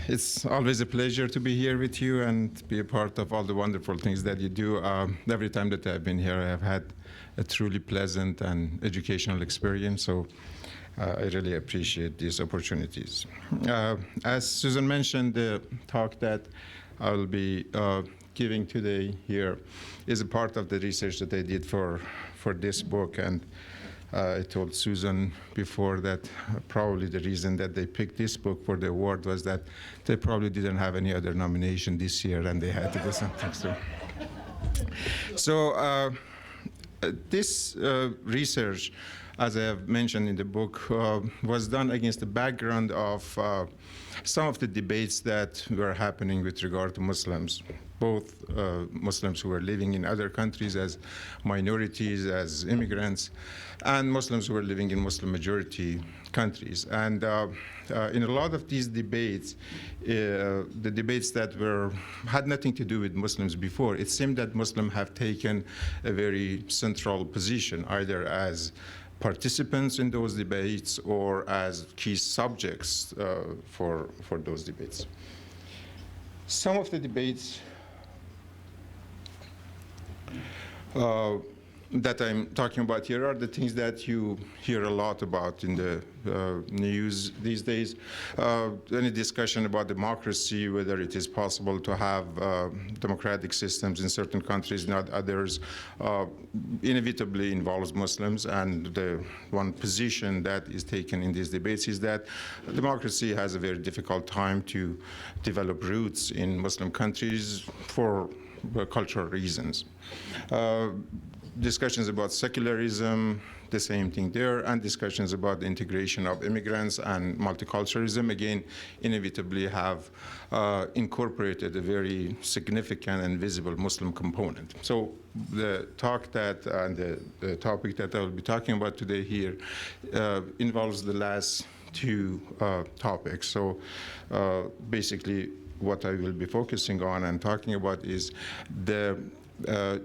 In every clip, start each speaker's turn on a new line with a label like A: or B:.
A: It's always a pleasure to be here with you and be a part of all the wonderful things that you do. Every time that I've been here, I have had a truly pleasant and educational experience, so I really appreciate these opportunities. As Susan mentioned, the talk that I'll be giving today here is a part of the research that I did for this book, and I told Susan before that probably the reason that they picked this book for the award was that they probably didn't have any other nomination this year and they had to do something. So this research, as I have mentioned in the book, was done against the background of some of the debates that were happening with regard to Muslims, both Muslims who were living in other countries as minorities, as immigrants, and Muslims who were living in Muslim-majority countries. And in a lot of these debates, the debates that had nothing to do with Muslims before, it seemed that Muslims have taken a very central position, either as participants in those debates or as key subjects for those debates. Some of the debates that I'm talking about here are the things that you hear a lot about in the news these days. Any discussion about democracy, whether it is possible to have democratic systems in certain countries, not others, inevitably involves Muslims. And the one position that is taken in these debates is that democracy has a very difficult time to develop roots in Muslim countries for cultural reasons. Discussions about secularism, the same thing there, and discussions about the integration of immigrants and multiculturalism, again, inevitably have incorporated a very significant and visible Muslim component. So the talk that, and the topic that I will be talking about today here involves the last two topics. So basically, what I will be focusing on and talking about is the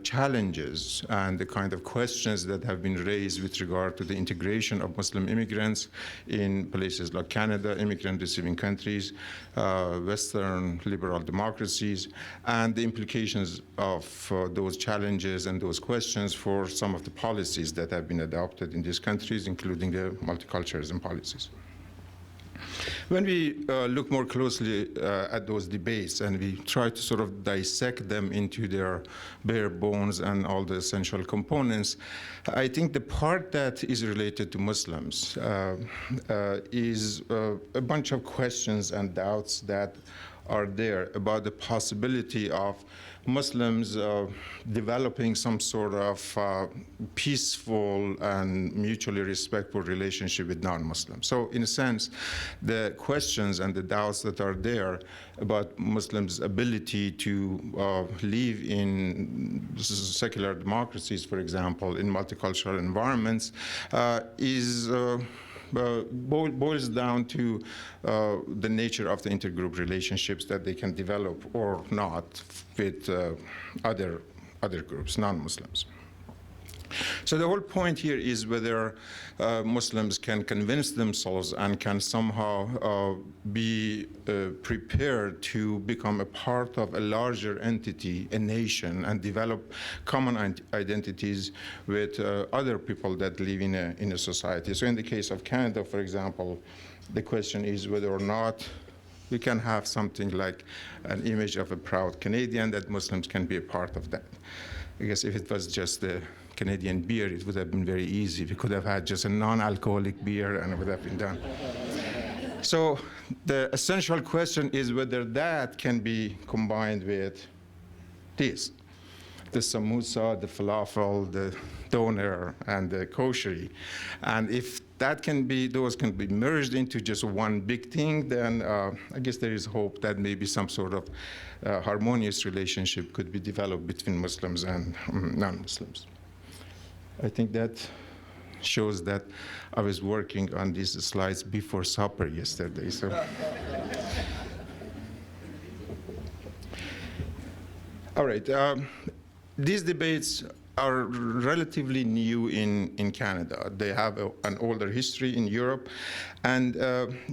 A: challenges and the kind of questions that have been raised with regard to the integration of Muslim immigrants in places like Canada, immigrant-receiving countries, Western liberal democracies, and the implications of those challenges and those questions for some of the policies that have been adopted in these countries, including the multiculturalism policies. When we look more closely at those debates and we try to sort of dissect them into their bare bones and all the essential components, I think the part that is related to Muslims is a bunch of questions and doubts that are there about the possibility of Muslims developing some sort of peaceful and mutually respectful relationship with non-Muslims. So in a sense, the questions and the doubts that are there about Muslims' ability to live in secular democracies, for example, in multicultural environments, boils down to the nature of the intergroup relationships that they can develop or not with other groups, non-Muslims. So the whole point here is whether Muslims can convince themselves and can somehow be prepared to become a part of a larger entity, a nation, and develop common identities with other people that live in a society. So in the case of Canada, for example, the question is whether or not we can have something like an image of a proud Canadian, that Muslims can be a part of that. I guess if it was just the Canadian beer, it would have been very easy. We could have had just a non-alcoholic beer and it would have been done. So the essential question is whether that can be combined with this, the samosa, the falafel, the doner, and the kosheri. And if that can be, those can be merged into just one big thing, then I guess there is hope that maybe some sort of harmonious relationship could be developed between Muslims and non-Muslims. I think that shows that I was working on these slides before supper yesterday. So. All right. These debates are relatively new in Canada. They have an older history in Europe, and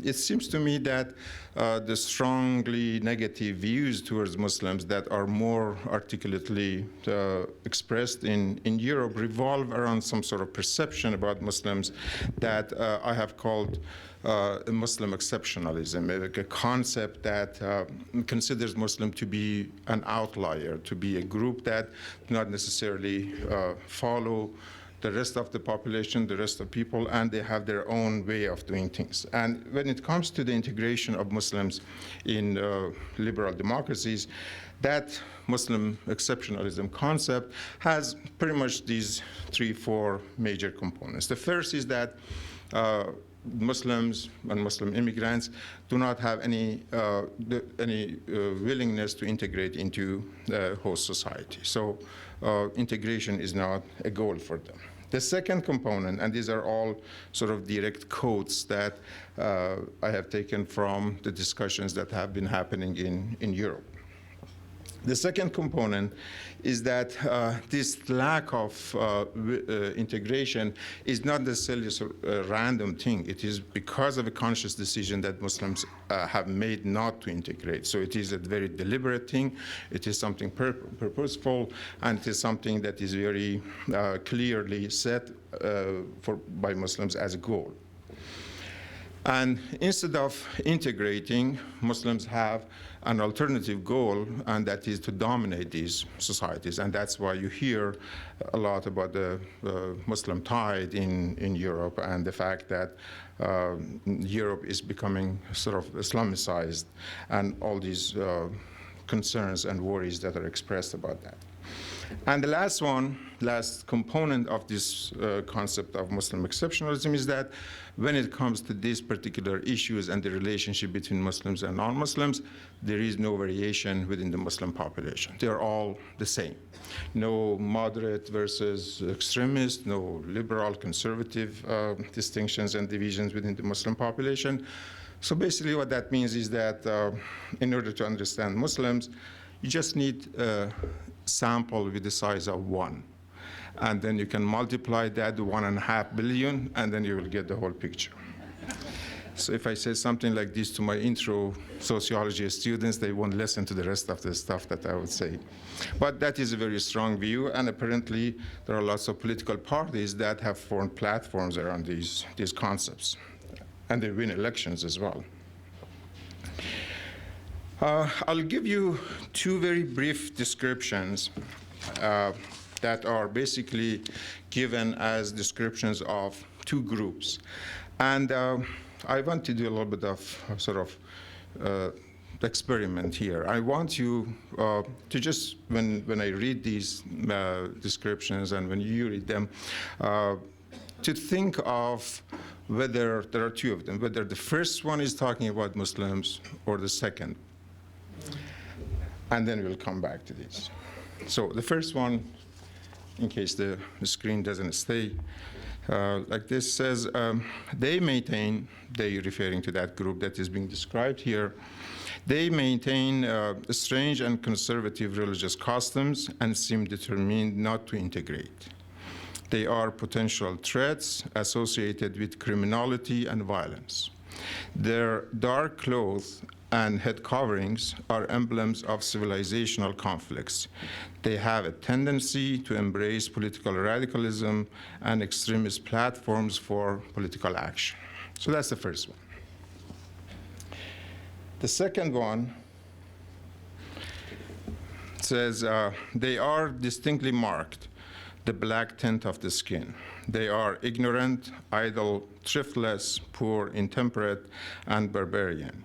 A: it seems to me that the strongly negative views towards Muslims that are more articulately expressed in Europe revolve around some sort of perception about Muslims that I have called Muslim exceptionalism, a concept that considers Muslim to be an outlier, to be a group that do not necessarily follow the rest of the population, the rest of people, and they have their own way of doing things. And when it comes to the integration of Muslims in liberal democracies, that Muslim exceptionalism concept has pretty much these 3-4 major components. The first is that Muslims and Muslim immigrants do not have any willingness to integrate into the host society. So integration is not a goal for them. The second component, and these are all sort of direct quotes that I have taken from the discussions that have been happening in Europe. The second component is that this lack of integration is not necessarily a random thing. It is because of a conscious decision that Muslims have made not to integrate. So it is a very deliberate thing. It is something purposeful, and it is something that is very clearly set by Muslims as a goal. And instead of integrating, Muslims have an alternative goal, and that is to dominate these societies. And that's why you hear a lot about the Muslim tide in Europe and the fact that Europe is becoming sort of Islamicized, and all these concerns and worries that are expressed about that. And the last component of this concept of Muslim exceptionalism is that when it comes to these particular issues and the relationship between Muslims and non-Muslims, there is no variation within the Muslim population. They're all the same. No moderate versus extremist, no liberal, conservative distinctions and divisions within the Muslim population. So basically what that means is that in order to understand Muslims, you just need a sample with the size of 1. And then you can multiply that to 1.5 billion, and then you will get the whole picture. So if I say something like this to my intro sociology students, they won't listen to the rest of the stuff that I would say. But that is a very strong view, and apparently there are lots of political parties that have formed platforms around these concepts. And they win elections as well. I'll give you 2 very brief descriptions that are basically given as descriptions of 2 groups. And I want to do a little bit of sort of experiment here. I want you to just, when I read these descriptions and when you read them, to think of whether there are 2 of them, whether the first one is talking about Muslims or the second. And then we'll come back to this. So the first one, in case the screen doesn't stay like this, says, they maintain, they referring to that group that is being described here, they maintain strange and conservative religious customs and seem determined not to integrate. They are potential threats associated with criminality and violence. Their dark clothes and head coverings are emblems of civilizational conflicts. They have a tendency to embrace political radicalism and extremist platforms for political action. So that's the first one. The second one says they are distinctly marked, the black tint of the skin. They are ignorant, idle, thriftless, poor, intemperate, and barbarian.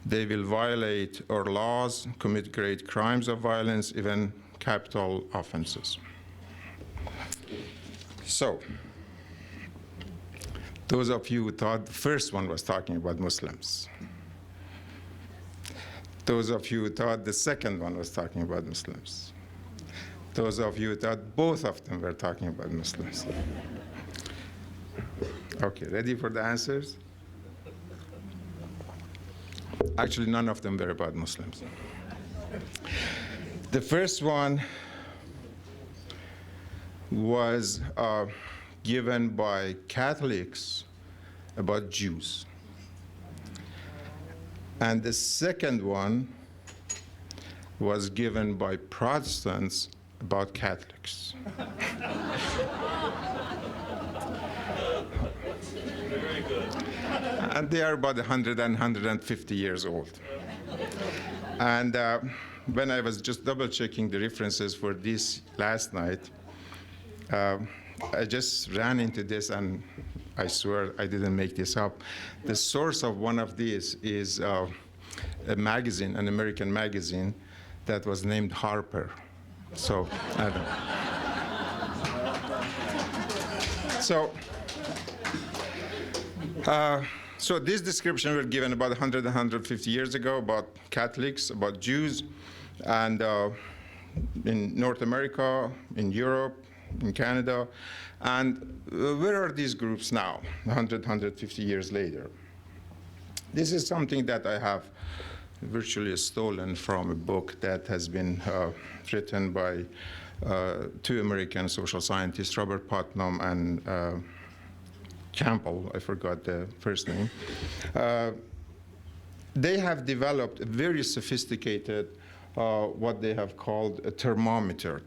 A: They will violate our laws, commit great crimes of violence, even capital offenses. So, those of you who thought the first one was talking about Muslims. Those of you who thought the second one was talking about Muslims. Those of you who thought both of them were talking about Muslims. Okay, ready for the answers? Actually, none of them were about Muslims. The first one was given by Catholics about Jews. And the second one was given by Protestants about Catholics.
B: Very good.
A: And they are about 100 and 150 years old. And when I was just double-checking the references for this last night, I just ran into this, and I swear I didn't make this up. The source of one of these is a magazine, an American magazine, that was named Harper. So, I don't know. So this description was given about 100, 150 years ago about Catholics, about Jews, and in North America, in Europe, in Canada. And where are these groups now, 100, 150 years later? This is something that I have virtually stolen from a book that has been written by two American social scientists, Robert Putnam and Campbell, I forgot the first name. They have developed a very sophisticated, what they have called a thermometer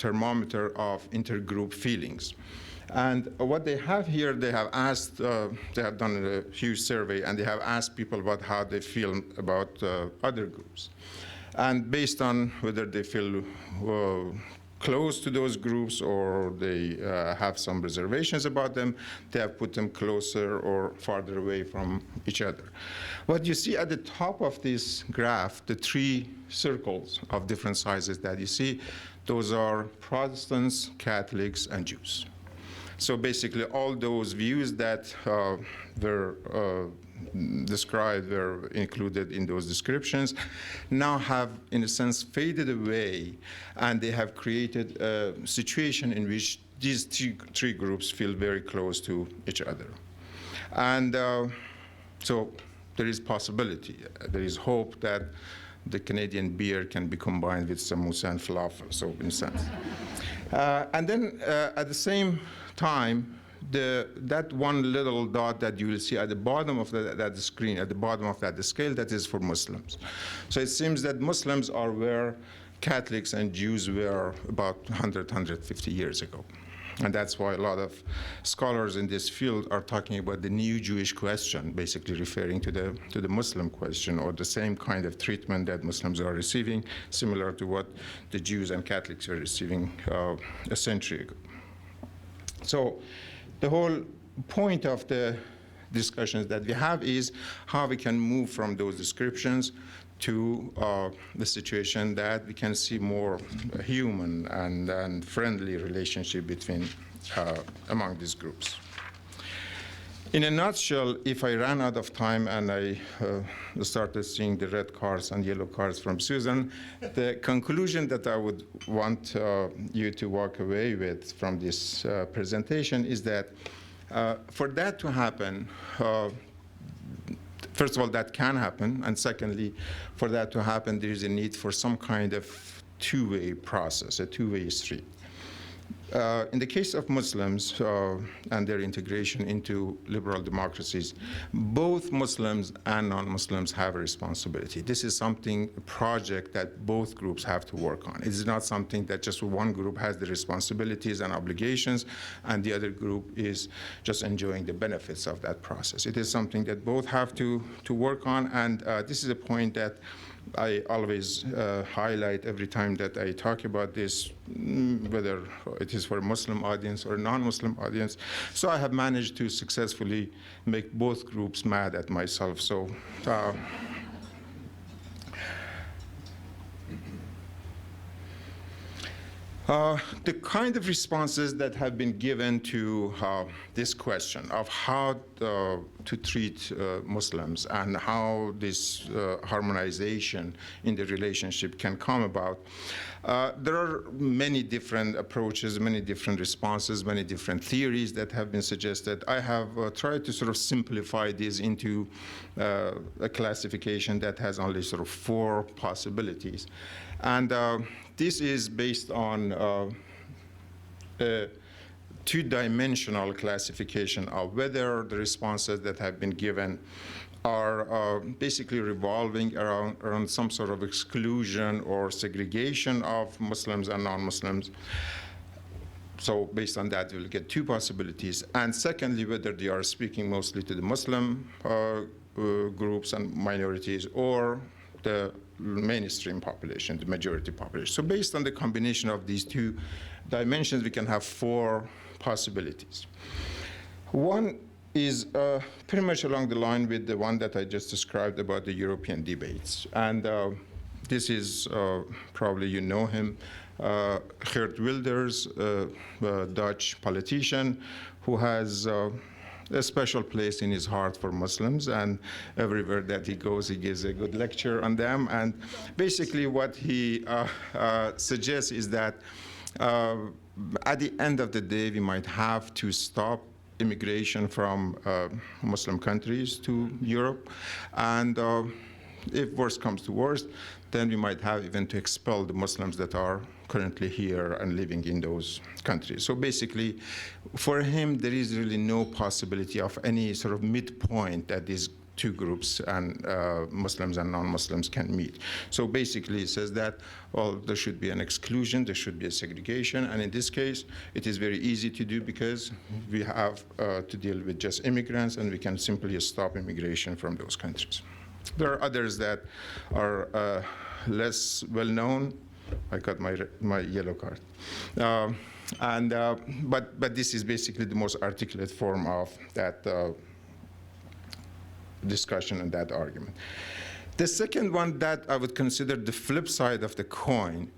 A: of intergroup feelings. And what they have here, they have asked, they have done a huge survey, and they have asked people about how they feel about other groups. And based on whether they feel close to those groups or they have some reservations about them, they have put them closer or farther away from each other. What you see at the top of this graph, the three circles of different sizes that you see, those are Protestants, Catholics, and Jews. So basically, all those views that were described, were included in those descriptions, now have, in a sense, faded away, and they have created a situation in which these three groups feel very close to each other. And so there is possibility, there is hope that the Canadian beer can be combined with samosa and falafel, so in a sense. And then at the same time, that one little dot that you will see at the bottom of that screen, at the bottom of that scale, that is for Muslims. So it seems that Muslims are where Catholics and Jews were about 100, 150 years ago. And that's why a lot of scholars in this field are talking about the new Jewish question, basically referring to the Muslim question, or the same kind of treatment that Muslims are receiving, similar to what the Jews and Catholics were receiving a century ago. So the whole point of the discussions that we have is how we can move from those descriptions to the situation that we can see more human and friendly relationship between among these groups. In a nutshell, if I ran out of time and I started seeing the red cards and yellow cards from Susan, the conclusion that I would want you to walk away with from this presentation is that for that to happen, first of all, that can happen, and secondly, for that to happen, there is a need for some kind of two-way process, a two-way street. In the case of Muslims and their integration into liberal democracies, both Muslims and non-Muslims have a responsibility. This is something, a project that both groups have to work on. It is not something that just one group has the responsibilities and obligations and the other group is just enjoying the benefits of that process. It is something that both have to work on, and this is a point that I always highlight every time that I talk about this, whether it is for a Muslim audience or a non-Muslim audience. So I have managed to successfully make both groups mad at myself. So the kind of responses that have been given to this question of how to treat Muslims and how this harmonization in the relationship can come about, there are many different approaches, many different responses, many different theories that have been suggested. I have tried to sort of simplify this into a classification that has only sort of 4 possibilities. And this is based on a two-dimensional classification of whether the responses that have been given are basically revolving around some sort of exclusion or segregation of Muslims and non-Muslims. So based on that, we'll get two possibilities. And secondly, whether they are speaking mostly to the Muslim groups and minorities or the mainstream population, the majority population. So based on the combination of these two dimensions, we can have four possibilities. One is pretty much along the line with the one that I just described about the European debates. And this is, probably you know him, Geert Wilders, a Dutch politician who has a special place in his heart for Muslims, and everywhere that he goes, he gives a good lecture on them. And basically what he suggests is that at the end of the day, we might have to stop immigration from Muslim countries to Europe. And if worse comes to worst, then we might have even to expel the Muslims that are currently here and living in those countries. So basically, for him, there is really no possibility of any sort of midpoint that these two groups and Muslims and non-Muslims can meet. So basically, it says that, well, there should be an exclusion, there should be a segregation, and in this case, it is very easy to do because we have to deal with just immigrants, and we can simply stop immigration from those countries. There are others that are less well-known. I got my yellow card. But this is basically the most articulate form of that discussion and that argument. The second one that I would consider the flip side of the coin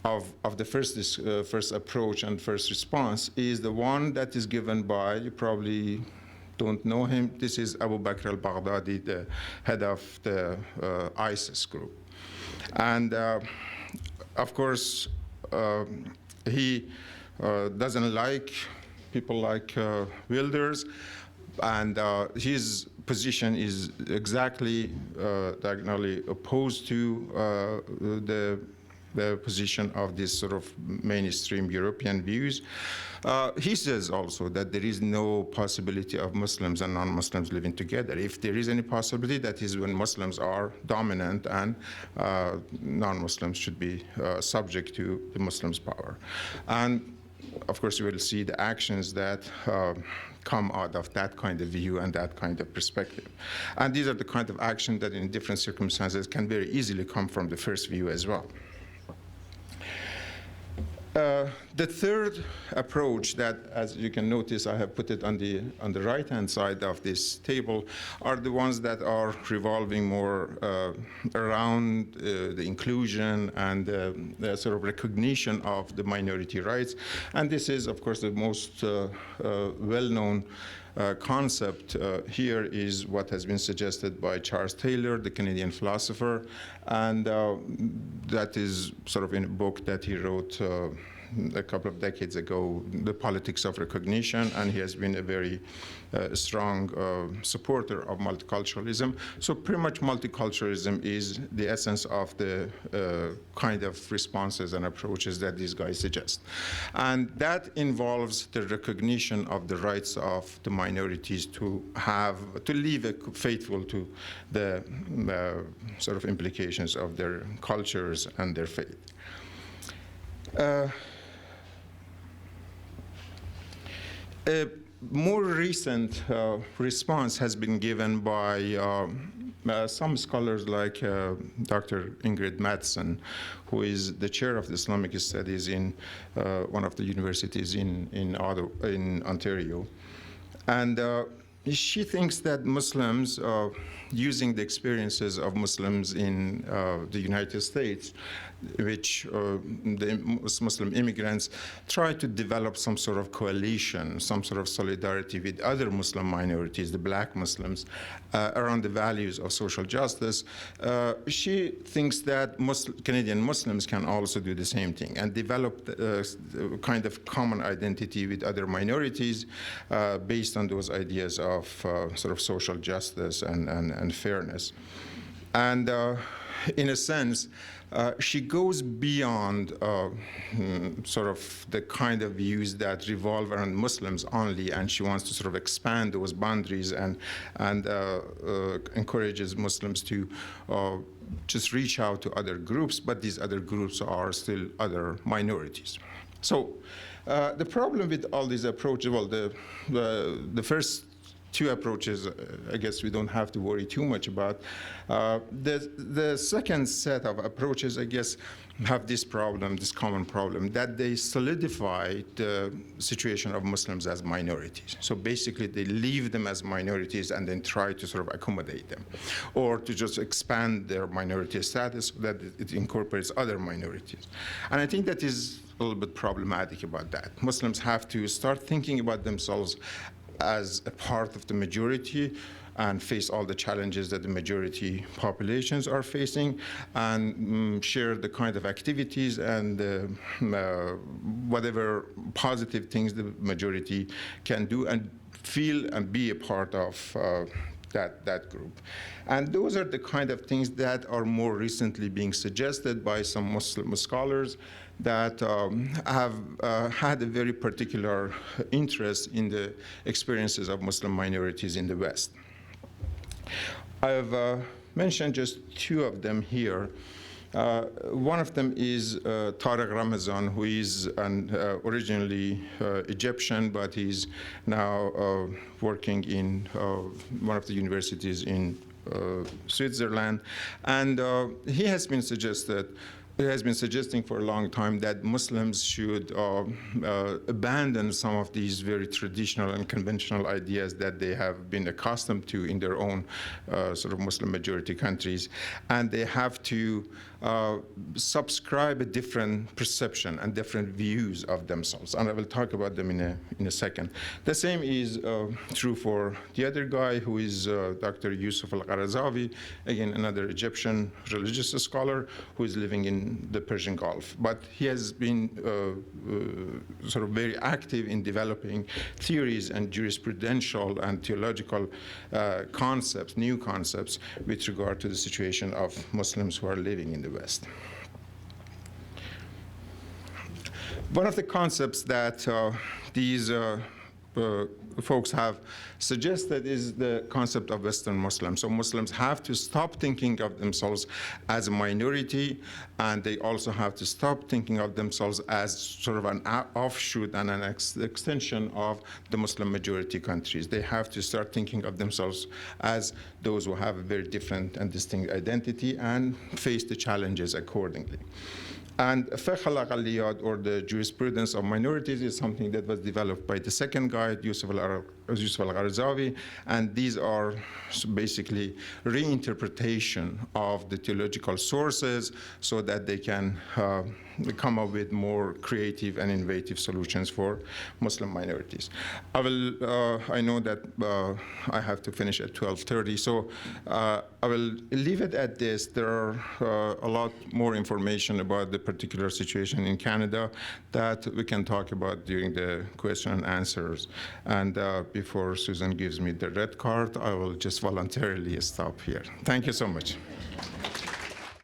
A: of the first approach and first response is the one that is given by, you probably don't know him, this is Abu Bakr al-Baghdadi, the head of the ISIS group. And of course, he doesn't like people like Wilders, and his position is exactly diagonally opposed to the position of this sort of mainstream European views. He says also that there is no possibility of Muslims and non-Muslims living together. If there is any possibility, that is when Muslims are dominant and non-Muslims should be subject to the Muslims' power. And of course, you will see the actions that come out of that kind of view and that kind of perspective. And these are the kind of action that in different circumstances can very easily come from the first view as well. The third approach that, as you can notice, I have put it on the right-hand side of this table, are the ones that are revolving more around the inclusion and the sort of recognition of the minority rights. And this is, of course, the most well-known concept here is what has been suggested by Charles Taylor, the Canadian philosopher, and that is sort of in a book that he wrote a couple of decades ago, The Politics of Recognition, and he has been a very strong supporter of multiculturalism. So pretty much multiculturalism is the essence of the kind of responses and approaches that these guys suggest. And that involves the recognition of the rights of the minorities to live faithful to the sort of implications of their cultures and their faith. A more recent response has been given by some scholars like Dr. Ingrid Mattson, who is the chair of the Islamic Studies in one of the universities in Ontario. And she thinks that Muslims, using the experiences of Muslims in the United States, which the Muslim immigrants try to develop some sort of coalition, some sort of solidarity with other Muslim minorities, the black Muslims, around the values of social justice. She thinks that Canadian Muslims can also do the same thing and develop a kind of common identity with other minorities based on those ideas of sort of social justice and fairness. And in a sense, she goes beyond sort of the kind of views that revolve around Muslims only, and she wants to sort of expand those boundaries and encourages Muslims to just reach out to other groups, but these other groups are still other minorities. So the problem with all these approaches, well, the first two approaches, I guess we don't have to worry too much about. The second set of approaches, I guess, have this problem, this common problem, that they solidify the situation of Muslims as minorities. So basically, they leave them as minorities and then try to sort of accommodate them, or to just expand their minority status so that it incorporates other minorities. And I think that is a little bit problematic about that. Muslims have to start thinking about themselves as a part of the majority and face all the challenges that the majority populations are facing, and share the kind of activities and whatever positive things the majority can do, and feel and be a part of that group. And those are the kind of things that are more recently being suggested by some Muslim scholars that have had a very particular interest in the experiences of Muslim minorities in the West. I've mentioned just two of them here. One of them is Tariq Ramazan, who is originally Egyptian, but he's now working in one of the universities in Switzerland. And he has been suggesting for a long time that Muslims should abandon some of these very traditional and conventional ideas that they have been accustomed to in their own sort of Muslim majority countries, and they have to subscribe a different perception and different views of themselves. And I will talk about them in a second. The same is true for the other guy, who is Dr. Yusuf al-Qaradawi, again, another Egyptian religious scholar who is living in the Persian Gulf. But he has been sort of very active in developing theories and jurisprudential and theological concepts, new concepts, with regard to the situation of Muslims who are living in the West. One of the concepts that these folks have suggested is the concept of Western Muslims. So Muslims have to stop thinking of themselves as a minority, and they also have to stop thinking of themselves as sort of an offshoot and an extension of the Muslim majority countries. They have to start thinking of themselves as those who have a very different and distinct identity and face the challenges accordingly. And fiqh al-aqalliyat, or the jurisprudence of minorities, is something that was developed by the second guy, Yusuf al-Qaradawi, and these are basically reinterpretation of the theological sources so that they can come up with more creative and innovative solutions for Muslim minorities. I know that I have to finish at 12:30, so I will leave it at this. There are a lot more information about the particular situation in Canada that we can talk about during the question and answers. And before Susan gives me the red card, I will just voluntarily stop here. Thank you so much.